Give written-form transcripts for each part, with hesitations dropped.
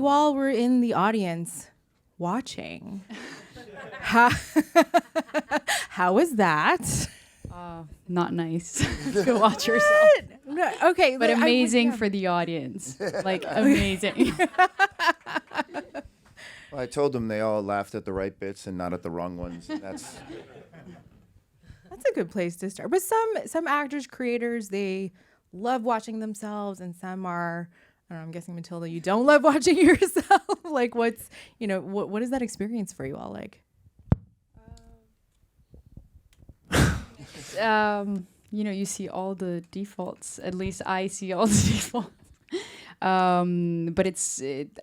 you all were in the audience watching. How was that? Not nice. Go watch yourself. No, okay, but amazing for the audience. Like amazing. Well, I told them they all laughed at the right bits and not at the wrong ones. And that's a good place to start. But some actors, creators, they love watching themselves, and some are. I don't know, I'm guessing, Matilda, you don't love watching yourself. Like, what is that experience for you all like? You see all the defaults. At least I see all the defaults. But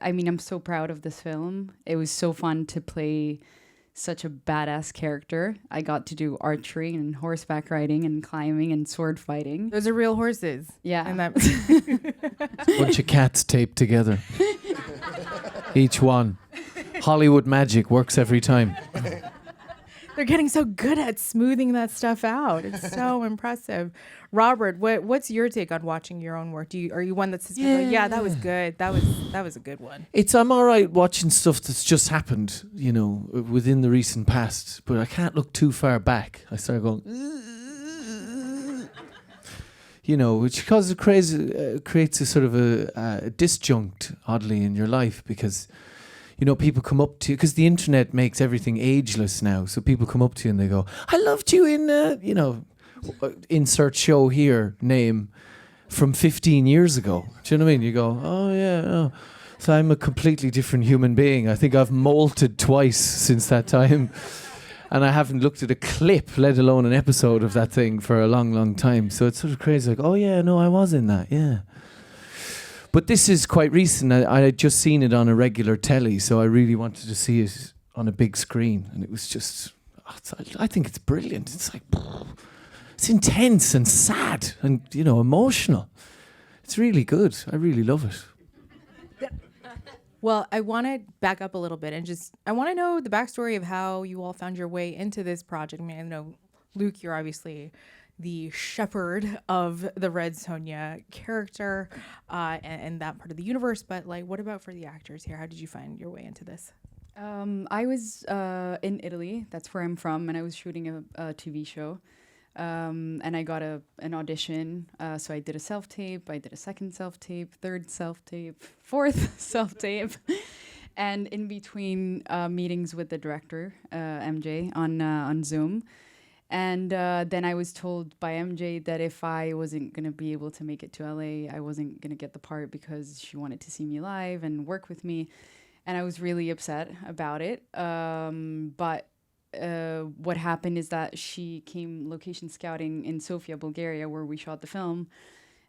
I'm so proud of this film. It was so fun to play such a badass character. I got to do archery and horseback riding and climbing and sword fighting. Those are real horses. Yeah. And that It's a bunch of cats taped together. Each one. Hollywood magic works every time. They're getting so good at smoothing that stuff out. It's so impressive. Robert, what's your take on watching your own work? Are you one that says, yeah, that was good. That was a good one. I'm all right watching stuff that's just happened, within the recent past, but I can't look too far back. I start going, which causes creates a sort of a disjunct, oddly, in your life, because people come up to you, because the internet makes everything ageless now. So people come up to you and they go, I loved you in, insert show here, name, from 15 years ago. Do you know what I mean? You go, oh, yeah. Oh. So I'm a completely different human being. I think I've molted twice since that time. And I haven't looked at a clip, let alone an episode of that thing, for a long, long time. So it's sort of crazy. Like, oh, yeah, no, I was in that, yeah. But this is quite recent. I had just seen it on a regular telly, so I really wanted to see it on a big screen. And it was just, I think it's brilliant. It's like, it's intense and sad and, emotional. It's really good. I really love it. Well, I want to back up a little bit and I want to know the backstory of how you all found your way into this project. I mean, I know, Luke, you're obviously the shepherd of the Red Sonja character and that part of the universe. But what about for the actors here? How did you find your way into this? I was in Italy. That's where I'm from, and I was shooting a TV show. And I got an audition. So I did a self-tape. I did a second self-tape, third self-tape, fourth self-tape. And in between meetings with the director, MJ, on Zoom. And then I was told by MJ that if I wasn't going to be able to make it to LA, I wasn't going to get the part because she wanted to see me live and work with me. And I was really upset about it. But what happened is that she came location scouting in Sofia, Bulgaria, where we shot the film.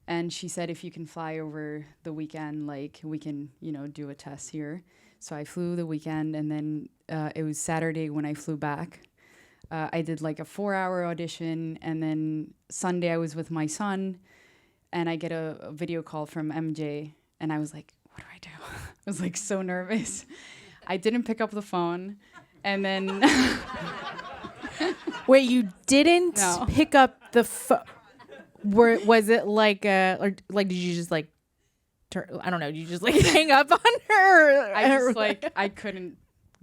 And she said, if you can fly over the weekend, we can, do a test here. So I flew the weekend, and then it was Saturday when I flew back. I did a 4-hour audition, and then Sunday I was with my son, and I get a video call from MJ, and I was like, what do I do? I was so nervous. I didn't pick up the phone, and then... Wait, you didn't pick up the phone? Was it did you just I don't know, did you just hang up on her? I couldn't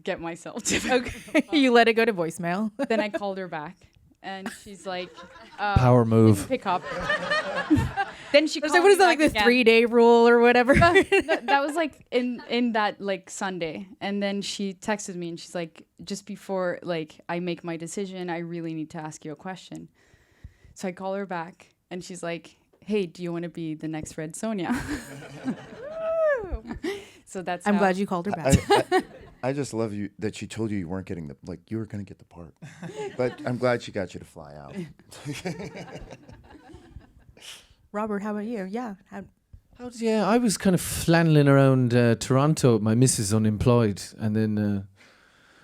get myself to okay. You let it go to voicemail. Then I called her back, and she's like, power move. Pick up. Then she called what is that, the again. 3-day rule or whatever? That was in that Sunday. And then she texted me, and she's like, just before I make my decision, I really need to ask you a question. So I call her back, and she's like, hey, do you want to be the next Red Sonja? So that's I'm glad you called her back. I just love you that she told you weren't getting you were going to get the part. But I'm glad she got you to fly out. Robert, how about you? Yeah. I was kind of flanneling around Toronto. My missus unemployed, and then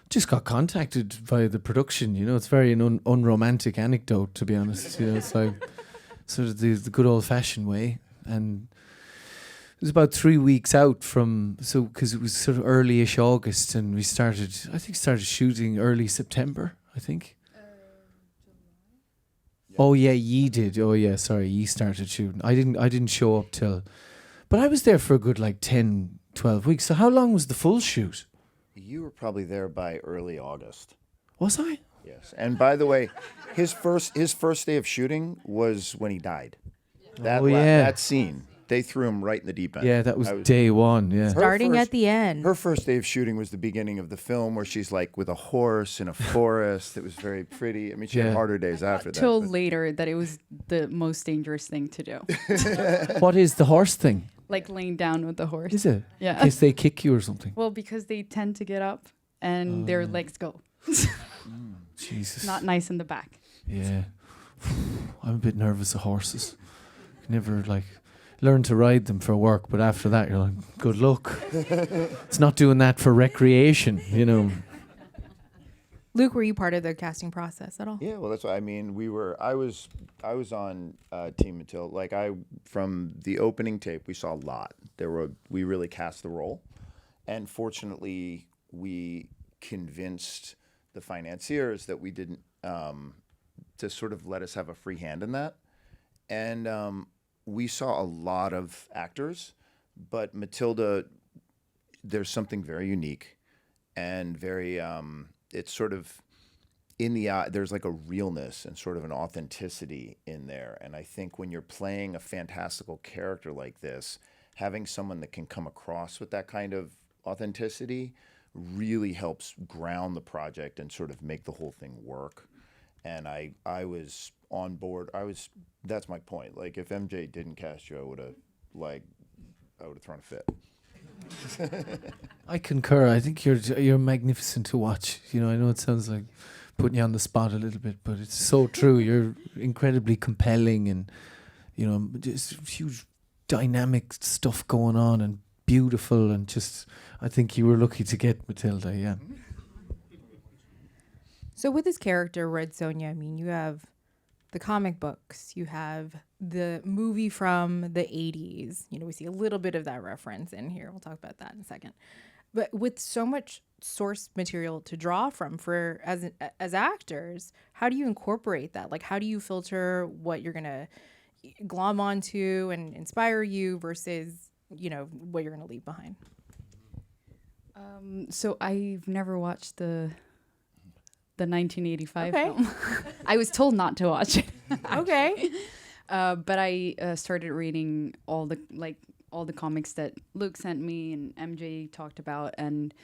just got contacted via the production. It's very an unromantic anecdote, to be honest. It's like sort of the good old-fashioned way. And it was about 3 weeks out because it was sort of early-ish August, and we started shooting early September, I think. Oh yeah, ye did. Oh yeah, sorry, ye started shooting. I didn't show up till, but I was there for a good 10 12 weeks. So how long was the full shoot? You were probably there by early August. Was I? Yes. And by the way, his first day of shooting was when he died. That scene, they threw him right in the deep end. Yeah, that was day one. Yeah. Starting at the end. Her first day of shooting was the beginning of the film, where she's like with a horse in a forest. It was very pretty. I mean, she had harder days after that. Till later that it was the most dangerous thing to do. What is the horse thing? Like laying down with the horse. Is it? Yeah. In case they kick you or something. Well, because they tend to get up and their legs go. Jesus. Not nice in the back. Yeah. I'm a bit nervous of horses. Never learn to ride them for work, but after that you're like, good luck. It's not doing that for recreation, you know. Luke, were you part of the casting process at all? Yeah, well, that's what I mean. I was on Team Matilda. Like from the opening tape, we saw a lot. We really cast the role, and fortunately, we convinced the financiers that we didn't to sort of let us have a free hand in that, and we saw a lot of actors, but Matilda, there's something very unique, and very it's sort of in the eye, there's like a realness and sort of an authenticity in there. And I think when you're playing a fantastical character like this, having someone that can come across with that kind of authenticity really helps ground the project and sort of make the whole thing work. And I was on board. That's my point. Like, if MJ didn't cast you, I would have thrown a fit. I concur. I think you're magnificent to watch. You know, I know it sounds like putting you on the spot a little bit, but it's so true. You're incredibly compelling, and you know, just huge dynamic stuff going on, and beautiful, and just I think you were lucky to get Matilda. Yeah. So with this character, Red Sonja, I mean, you have the comic books, you have the movie from the 80s. You know, we see a little bit of that reference in here. We'll talk about that in a second. But with so much source material to draw from for as actors, how do you incorporate that? Like, how do you filter what you're going to glom onto and inspire you versus, you know, what you're going to leave behind? So I've never watched the 1985 film. I was told not to watch it. Okay. But I started reading all the comics that Luke sent me and MJ talked about, and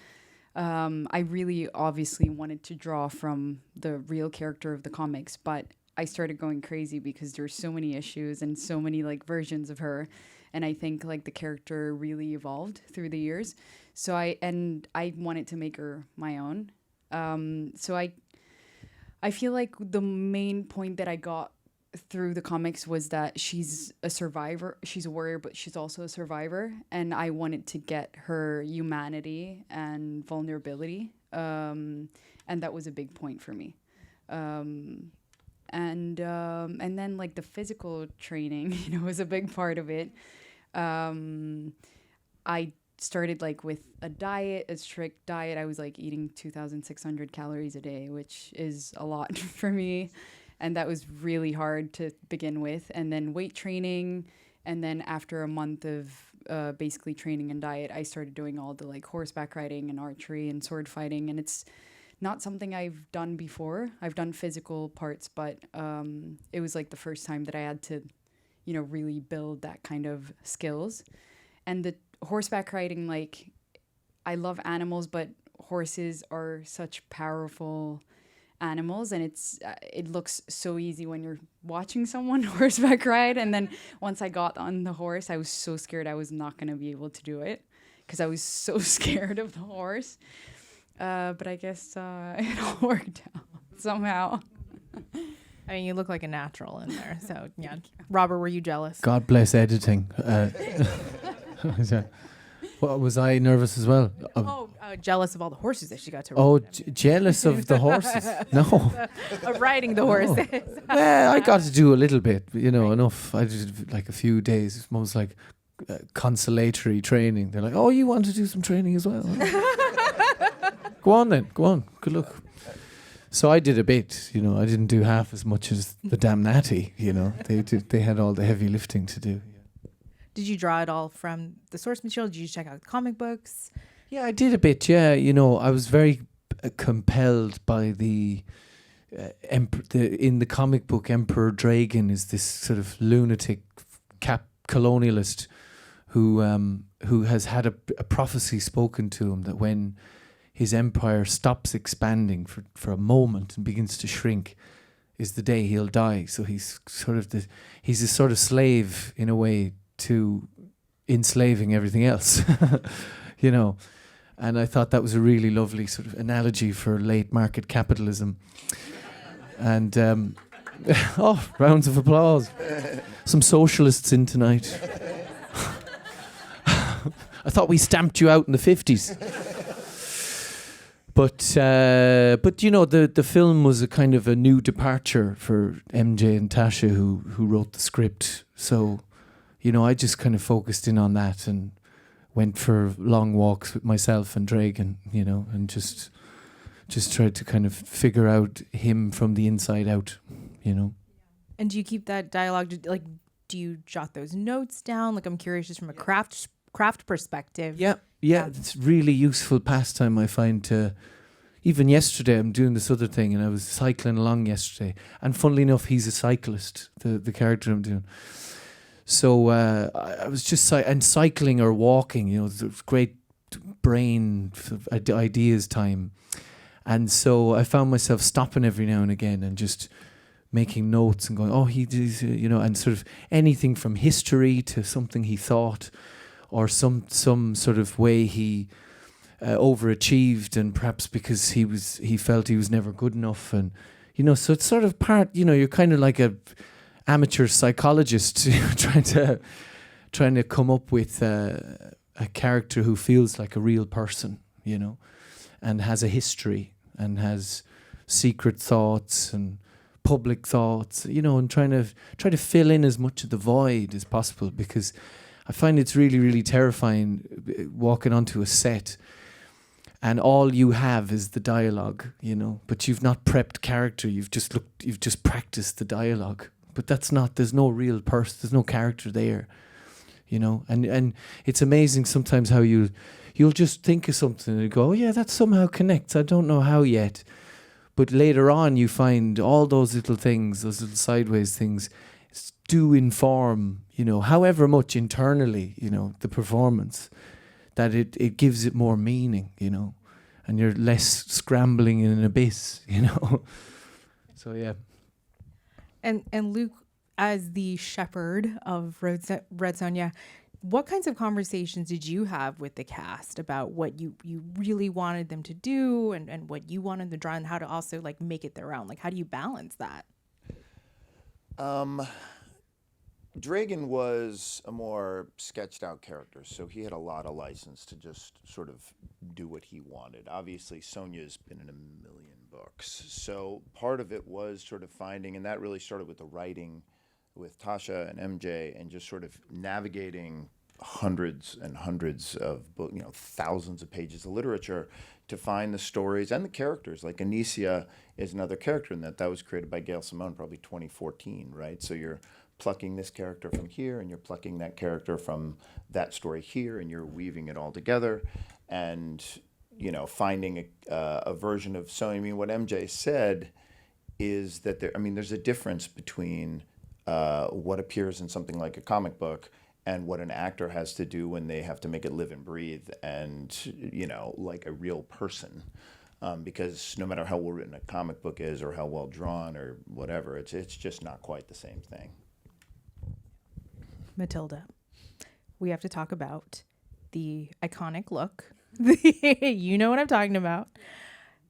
I really obviously wanted to draw from the real character of the comics, but I started going crazy because there's so many issues and so many like versions of her, and I think like the character really evolved through the years. So I wanted to make her my own. So I feel like the main point that I got through the comics was that she's a survivor. She's a warrior, but she's also a survivor. And I wanted to get her humanity and vulnerability. And that was a big point for me. And then like the physical training, you know, was a big part of it. I started like with a strict diet. I was like eating 2,600 calories a day, which is a lot for me. And that was really hard to begin with. And then weight training. And then after a month of basically training and diet, I started doing all the like horseback riding and archery and sword fighting. And it's not something I've done before. I've done physical parts, but it was like the first time that I had to, you know, really build that kind of skills. And the horseback riding, like, I love animals, but horses are such powerful animals, and it looks so easy when you're watching someone horseback ride. And then once I got on the horse, I was so scared I was not going to be able to do it because I was so scared of the horse. But I guess it all worked out somehow. I mean, you look like a natural in there. So, yeah. Robert, were you jealous? God bless editing. Well, was I nervous as well? Jealous of all the horses that she got to ride. Oh, jealous of the horses? No. Of riding the horses. Well, I got to do a little bit, you know, enough. I did like a few days, almost like consolatory training. They're like, oh, you want to do some training as well? Go on then, go on. Good luck. So I did a bit, you know. I didn't do half as much as the damn natty, you know. They had all the heavy lifting to do. Did you draw it all from the source material? Did you check out comic books? Yeah, I did a bit. Yeah, I was very compelled by the in the comic book. Emperor Dragon is this sort of lunatic colonialist who has had a prophecy spoken to him that when his empire stops expanding for a moment and begins to shrink, is the day he'll die. So he's a sort of slave in a way to enslaving everything else, And I thought that was a really lovely sort of analogy for late market capitalism. And rounds of applause. Some socialists in tonight. I thought we stamped you out in the 50s. But the film was a kind of a new departure for MJ and Tasha who wrote the script. So, I just kind of focused in on that and went for long walks with myself and Dragon, and just tried to kind of figure out him from the inside out, And do you keep that dialogue? Like, do you jot those notes down? Like, I'm curious just from a craft perspective. Yeah, it's really useful pastime, I find. Even yesterday, I'm doing this other thing, and I was cycling along yesterday. And funnily enough, he's a cyclist, the character I'm doing. So I was just cycling or walking, it's great brain ideas time. And so I found myself stopping every now and again and just making notes and going, he did, and sort of anything from history to something he thought, or some sort of way he overachieved, and perhaps because he felt he was never good enough, and so it's sort of part, you're kind of like a amateur psychologist trying to come up with a character who feels like a real person, and has a history and has secret thoughts and public thoughts, and try to fill in as much of the void as possible, because I find it's really, really terrifying walking onto a set and all you have is the dialogue, but you've not prepped character, you've just practiced the dialogue. But there's no real person, there's no character there, and it's amazing sometimes how you'll just think of something and go, oh yeah, that somehow connects, I don't know how yet. But later on you find all those little things, those little sideways things do inform, however much internally, the performance, that it gives it more meaning, and you're less scrambling in an abyss, So yeah. And Luke, as the shepherd of Red Sonja, what kinds of conversations did you have with the cast about what you really wanted them to do and what you wanted to draw, and how to also like make it their own? Like, how do you balance that? Dragon was a more sketched out character, so he had a lot of license to just sort of do what he wanted. Obviously, Sonja's been in a million books, so part of it was sort of finding, and that really started with the writing with Tasha and MJ, and just sort of navigating hundreds and hundreds of books, thousands of pages of literature to find the stories and the characters. Like Anicia is another character in that was created by Gail Simone, probably 2014, right? So you're plucking this character from here, and you're plucking that character from that story here, and you're weaving it all together, and finding a version of Sonja. I mean, what MJ said is that there's a difference between what appears in something like a comic book and what an actor has to do when they have to make it live and breathe and like a real person. Because no matter how well written a comic book is or how well drawn or whatever, it's just not quite the same thing. Matilda, we have to talk about the iconic look. You know what I'm talking about.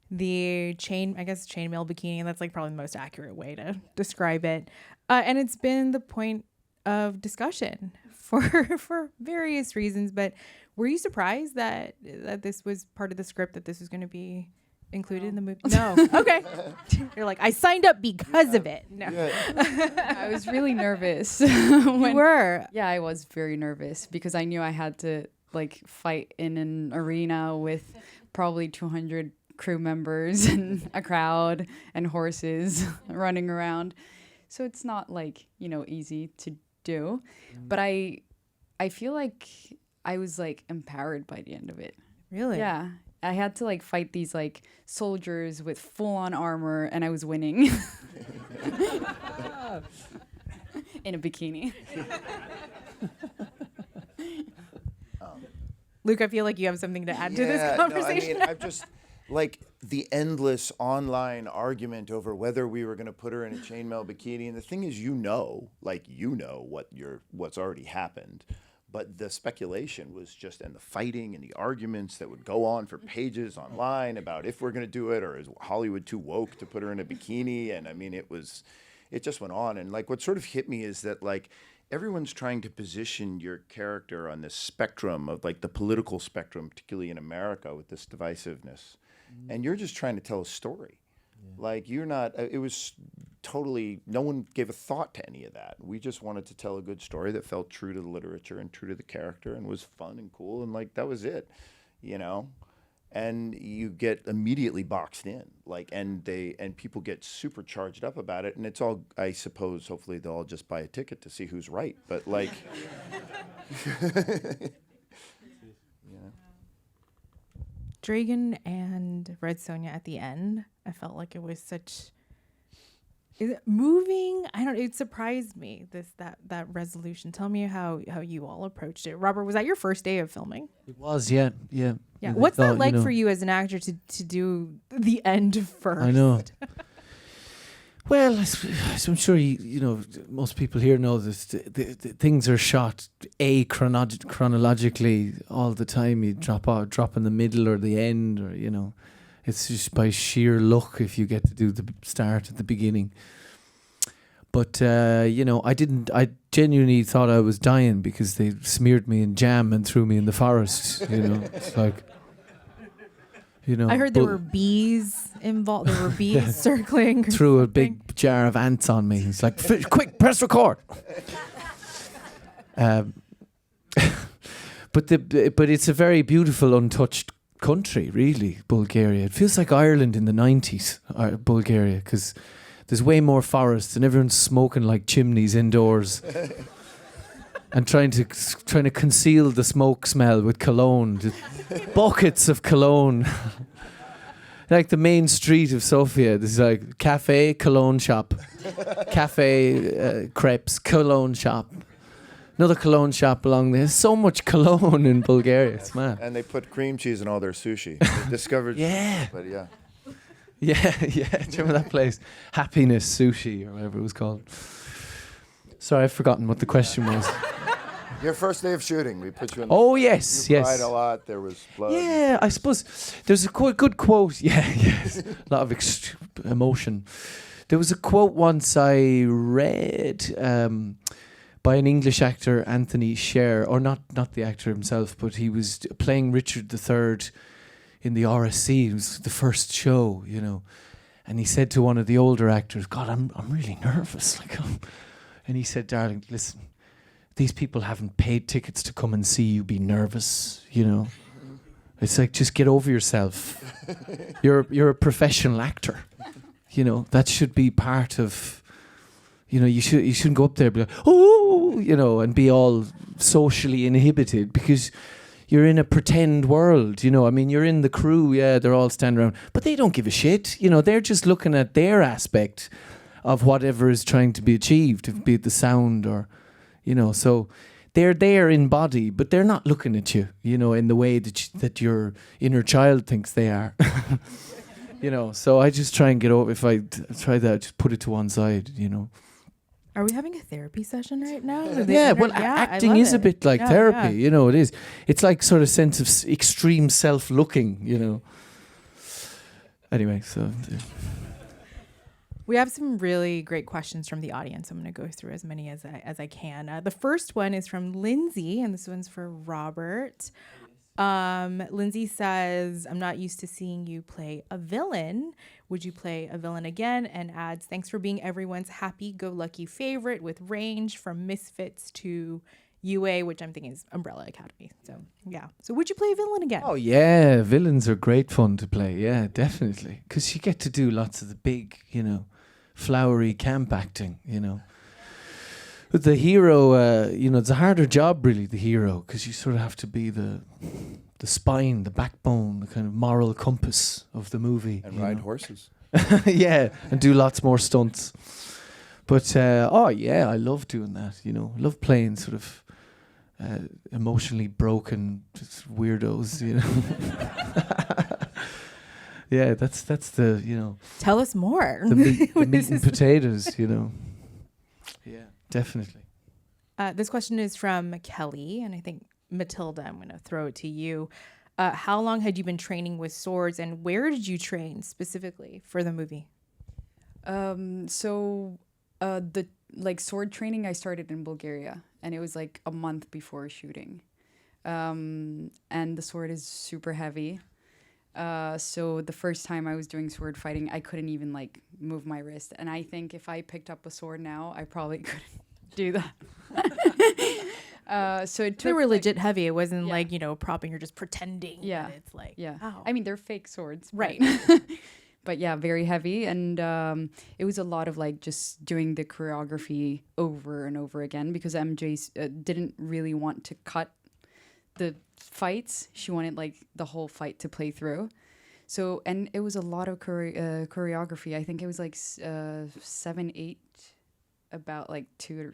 The chainmail bikini. That's like probably the most accurate way to describe it. And it's been the point of discussion for various reasons. But were you surprised that this was part of the script, that this was going to be included in the movie? No. Okay. You're like, I signed up because of it. No. Yeah. I was really nervous. You were? Yeah, I was very nervous because I knew I had to fight in an arena with probably 200 crew members and a crowd and horses running around. So it's not easy to do. But I I feel like I was like empowered by the end of it. Really? Yeah. I had to like fight these like soldiers with full on armor and I was winning. In a bikini. Luke, I feel like you have something to add to this conversation. No, I mean, I've just like the endless online argument over whether we were going to put her in a chainmail bikini. And the thing is, what's already happened. But the speculation was just, and the fighting and the arguments that would go on for pages online about if we're going to do it, or is Hollywood too woke to put her in a bikini? And I mean, it just went on. And like, what sort of hit me is that like, everyone's trying to position your character on this spectrum of like the political spectrum, particularly in America with this divisiveness. And you're just trying to tell a story. Like you're not, it was totally, no one gave a thought to any of that. We just wanted to tell a good story that felt true to the literature and true to the character and was fun and cool. And like, that was it, you know? And you get immediately boxed in, like, and people get super charged up about it. And it's all, I suppose, hopefully they'll all just buy a ticket to see who's right. But like, Dragon and Red Sonja at the end, I felt like it was such moving. It surprised me, that resolution. Tell me how you all approached it. Robert, was that your first day of filming? It was, yeah. What's that like for you as an actor to do the end first? I know. Well, I'm sure most people here know this. The things are shot chronologically all the time. You drop in the middle or the end, or it's just by sheer luck if you get to do the start at the beginning. But I genuinely thought I was dying because they smeared me in jam and threw me in the forest. It's like. I heard there were bees involved. There were bees circling. Threw a big jar of ants on me. He's like, quick, press record. But it's a very beautiful, untouched country, really, Bulgaria. It feels like Ireland in the 90s, Bulgaria, because there's way more forests and everyone's smoking like chimneys indoors. And trying to conceal the smoke smell with cologne, buckets of cologne. Like the main street of Sofia, there's like cafe, cologne shop, cafe, crepes, cologne shop, another cologne shop along there. There's so much cologne in Bulgaria, it's mad. And they put cream cheese in all their sushi. They discovered. Yeah. But yeah. Yeah. Do you remember that place? Happiness Sushi or whatever it was called. Sorry, I've forgotten what the question was. Your first day of shooting, we put you in. Oh yes, you cried a lot. There was blood. Yeah, I suppose there's a good quote. Yeah, yes, a lot of emotion. There was a quote once I read by an English actor, Anthony Sher, or not the actor himself, but he was playing Richard III in the RSC. It was the first show, and he said to one of the older actors, "God, I'm really nervous." And he said, "Darling, listen, these people haven't paid tickets to come and see you be nervous, It's like, just get over yourself. You're a professional actor. That should be part of, you shouldn't go up there and be like, oh, and be all socially inhibited because you're in a pretend world, you're in the crew, they're all standing around, but they don't give a shit. They're just looking at their aspect of whatever is trying to be achieved, be it the sound or, so they're there in body, but they're not looking at you, in the way that your inner child thinks they are. So I just try and get over, if I try that, just put it to one side, Are we having a therapy session right now? Acting is a bit like therapy, it is. It's like sort of sense of extreme self-looking, Anyway, so... We have some really great questions from the audience. I'm going to go through as many as I can. The first one is from Lindsay, and this one's for Robert. Lindsay says, I'm not used to seeing you play a villain. Would you play a villain again? And adds, thanks for being everyone's happy-go-lucky favorite with range from Misfits to UA, which I'm thinking is Umbrella Academy. So, yeah. So would you play a villain again? Oh, yeah. Villains are great fun to play. Yeah, definitely. Because you get to do lots of the big, flowery camp acting, But the hero, it's a harder job, really, the hero, because you sort of have to be the spine, the backbone, the kind of moral compass of the movie. And ride horses. Yeah, and do lots more stunts. But, I love doing that, I love playing sort of emotionally broken just weirdos, Yeah, that's the, Tell us more. the meat and potatoes, Yeah, definitely. This question is from Kelly, and I think Matilda, I'm going to throw it to you. How long had you been training with swords, and where did you train specifically for the movie? The sword training I started in Bulgaria, and it was like a month before shooting. And the sword is super heavy. So the first time I was doing sword fighting, I couldn't even like move my wrist. And I think if I picked up a sword now, I probably couldn't do that. So it took, they were legit heavy. It wasn't like, propping or just pretending. Yeah. That it's like, yeah. wow. I mean, they're fake swords. Right. But yeah, very heavy. And it was a lot of like just doing the choreography over and over again because MJ didn't really want to cut the fights. She wanted like the whole fight to play through. So, and it was a lot of choreography. I think it was like 7, 8, about like 2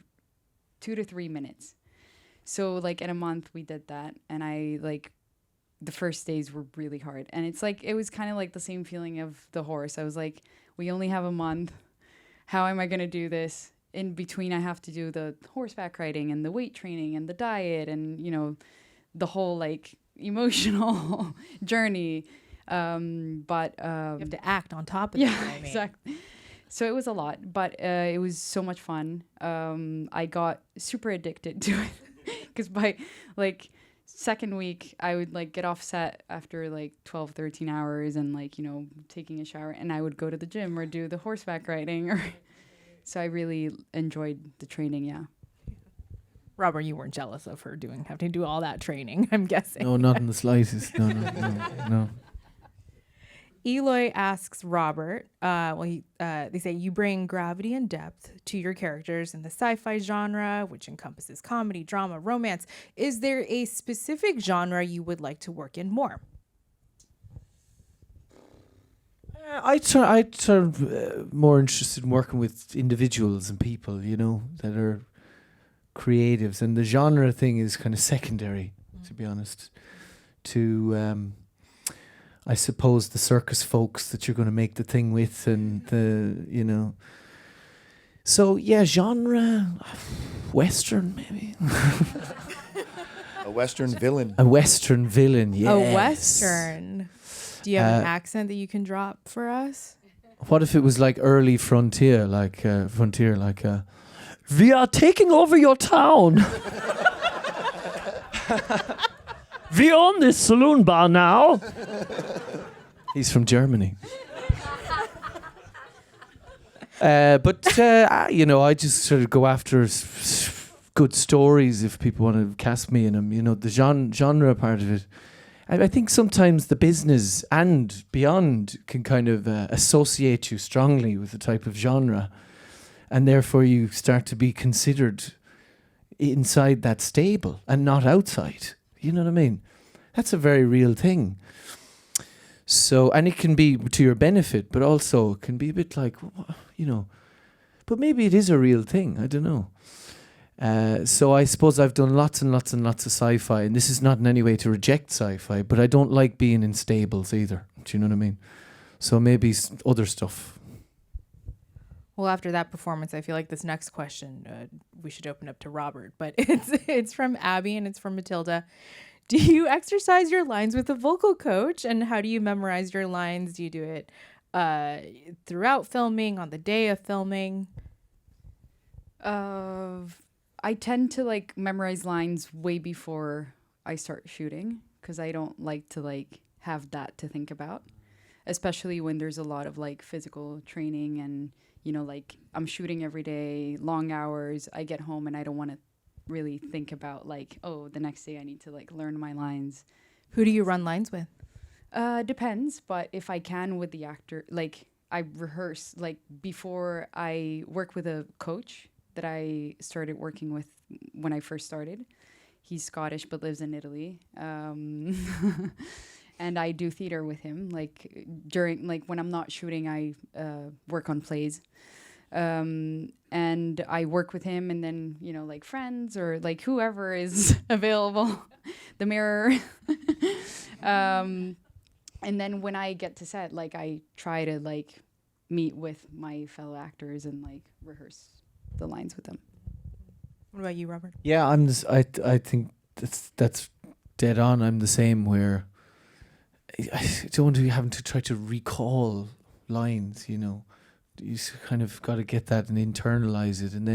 to 3 minutes. So like in a month we did that, and I like the first days were really hard. And it's like, it was kind of like the same feeling of the horse. I was like, we only have a month. How am I going to do this? In between, I have to do the horseback riding and the weight training and the diet and, the whole like emotional journey. But you have to act on top of that. Exactly. So it was a lot, but it was so much fun. I got super addicted to it because by like second week I would like get off set after like 12, 13 hours and like, taking a shower, and I would go to the gym or do the horseback riding. So I really enjoyed the training. Yeah. Robert, you weren't jealous of her having to do all that training, I'm guessing. No, not in the slightest. No. Eloy asks Robert, they say you bring gravity and depth to your characters in the sci-fi genre, which encompasses comedy, drama, romance. Is there a specific genre you would like to work in more? I'd more interested in working with individuals and people, that are creatives. And the genre thing is kind of secondary, to be honest, to... I suppose the circus folks that you're going to make the thing with, and the, So yeah, genre, Western maybe. A Western villain. A Western villain, yes. A Western. Do you have an accent that you can drop for us? What if it was like early frontier, we are taking over your town. We own this saloon bar now. He's from Germany. I just sort of go after good stories if people want to cast me in them. The genre part of it. I think sometimes the business and beyond can kind of associate you strongly with the type of genre. And therefore you start to be considered inside that stable and not outside. You know what I mean? That's a very real thing. So, and it can be to your benefit, but also it can be a bit like, but maybe it is a real thing. I don't know. So I suppose I've done lots and lots and lots of sci-fi, and this is not in any way to reject sci-fi, but I don't like being in stables either. Do you know what I mean? So maybe other stuff. Well, after that performance, I feel like this next question we should open up to Robert, but it's from Abby and it's from Matilda. Do you exercise your lines with a vocal coach, and how do you memorize your lines? Do you do it throughout filming, on the day of filming? I tend to like memorize lines way before I start shooting because I don't like to like have that to think about, especially when there's a lot of like physical training and like I'm shooting every day, long hours. I get home and I don't want to really think about like, oh, the next day I need to like learn my lines. Who do you run lines with? Depends, but if I can with the actor, like I rehearse like before I work with a coach. that I started working with when I first started. He's Scottish but lives in Italy. And I do theater with him. Like when I'm not shooting, I work on plays. And I work with him, and then, like friends or like whoever is available, the mirror. And then when I get to set, like I try to like meet with my fellow actors and like rehearse the lines with them. What about you, Robert? Yeah, I think that's dead on. I'm the same, where I don't want to be having to try to recall lines, You kind of got to get that and internalize it, and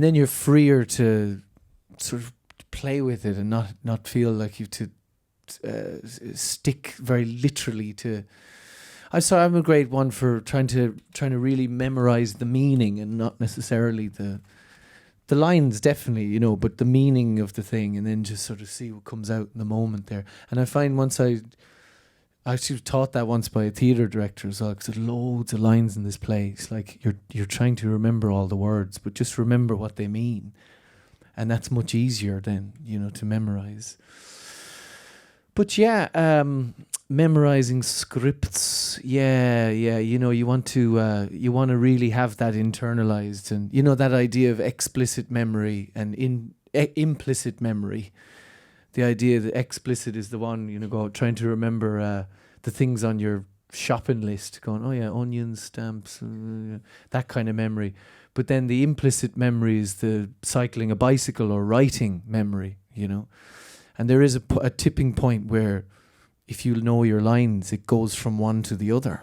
then you're freer to sort of play with it and not feel like you have to stick very literally to. I'm a great one for trying to really memorize the meaning and not necessarily the lines, definitely, but the meaning of the thing, and then just sort of see what comes out in the moment there. And I find once I actually taught that once by a theatre director as well, because there's loads of lines in this play. It's like you're trying to remember all the words, but just remember what they mean, and that's much easier then, to memorize. But yeah, memorizing scripts, yeah, you want to really have that internalized, and that idea of explicit memory and implicit memory. The idea that explicit is the one, trying to remember the things on your shopping list, going, oh yeah, onions, stamps, that kind of memory. But then the implicit memory is the cycling a bicycle or writing memory, And there is a tipping point where, if you know your lines, it goes from one to the other,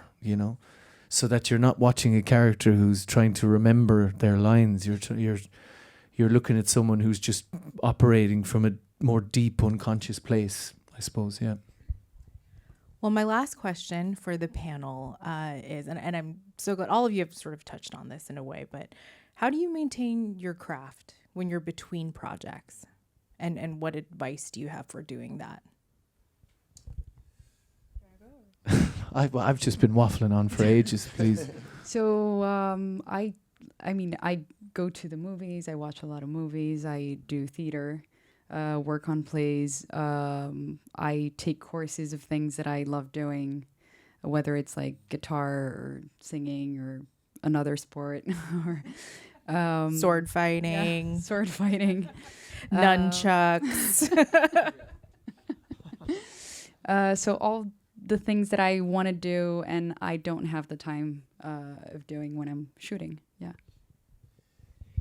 so that you're not watching a character who's trying to remember their lines. You're looking at someone who's just operating from a more deep unconscious place, I suppose. Yeah. Well, my last question for the panel is, and I'm so glad all of you have sort of touched on this in a way, but how do you maintain your craft when you're between projects? And what advice do you have for doing that? I've just been waffling on for ages, please. So I go to the movies. I watch a lot of movies. I do theater, work on plays. I take courses of things that I love doing, whether it's like guitar or singing or another sport or sword fighting. Yeah, sword fighting. Nunchucks. So all the things that I want to do and I don't have the time of doing when I'm shooting. Yeah.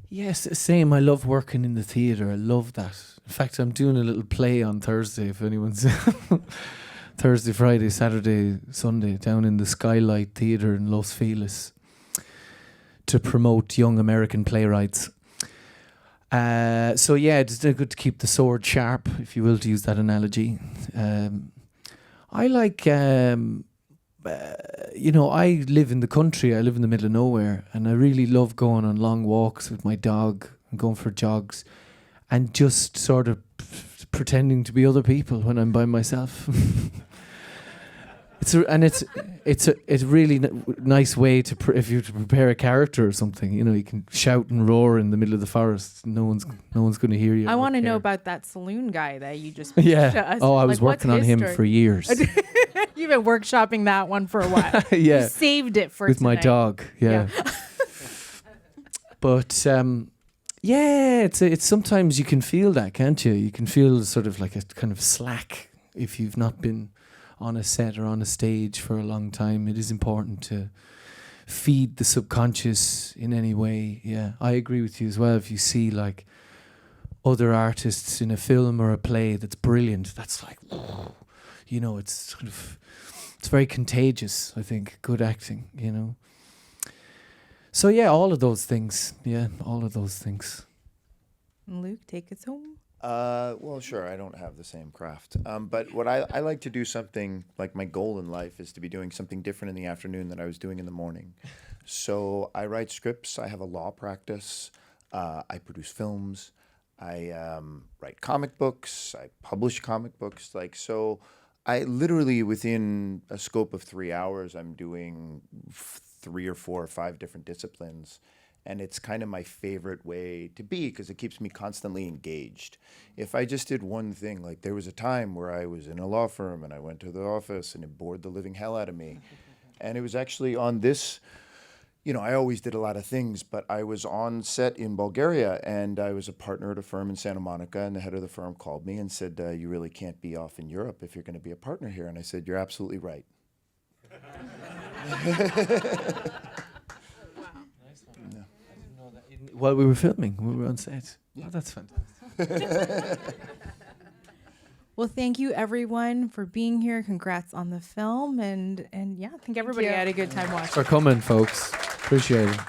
Yes, same. I love working in the theatre. I love that. In fact, I'm doing a little play on Thursday, if anyone's Thursday, Friday, Saturday, Sunday, down in the Skylight Theatre in Los Feliz to promote young American playwrights. So yeah, it's good to keep the sword sharp, if you will, to use that analogy. I like, I live in the country. I live in the middle of nowhere, and I really love going on long walks with my dog and going for jogs, and just sort of pretending to be other people when I'm by myself. It's a really nice way to if you to prepare a character or something. You can shout and roar in the middle of the forest. No one's going to hear you. I want to know about that saloon guy that you just yeah. to us. Oh, I was working on him for years. You've been workshopping that one for a while. Yeah, you saved it for with tonight. my dog. Yeah. But yeah, it's sometimes you can feel that, can't you? You can feel sort of like a kind of slack if you've not been on a set or on a stage for a long time. It is important to feed the subconscious in any way. Yeah, I agree with you as well. If you see like other artists in a film or a play that's brilliant, that's like, it's sort of, it's very contagious, I think, good acting, So yeah, all of those things. Yeah, all of those things. Luke, take us home. Well, sure, I don't have the same craft. But what I like to do something, like my goal in life is to be doing something different in the afternoon than I was doing in the morning. So I write scripts, I have a law practice, I produce films, I write comic books, I publish comic books. So I literally, within a scope of 3 hours, I'm doing 3 or 4 or 5 different disciplines. And it's kind of my favorite way to be because it keeps me constantly engaged. If I just did one thing, like there was a time where I was in a law firm and I went to the office and it bored the living hell out of me. And it was actually on this, you know, I always did a lot of things, but I was on set in Bulgaria and I was a partner at a firm in Santa Monica, and the head of the firm called me and said, you really can't be off in Europe if you're going to be a partner here. And I said, you're absolutely right. While we were filming, we were on set. Yeah. Oh, that's fantastic. Well, thank you everyone for being here. Congrats on the film, and yeah, I think everybody had a good time watching. Thanks for coming, folks. Appreciate it.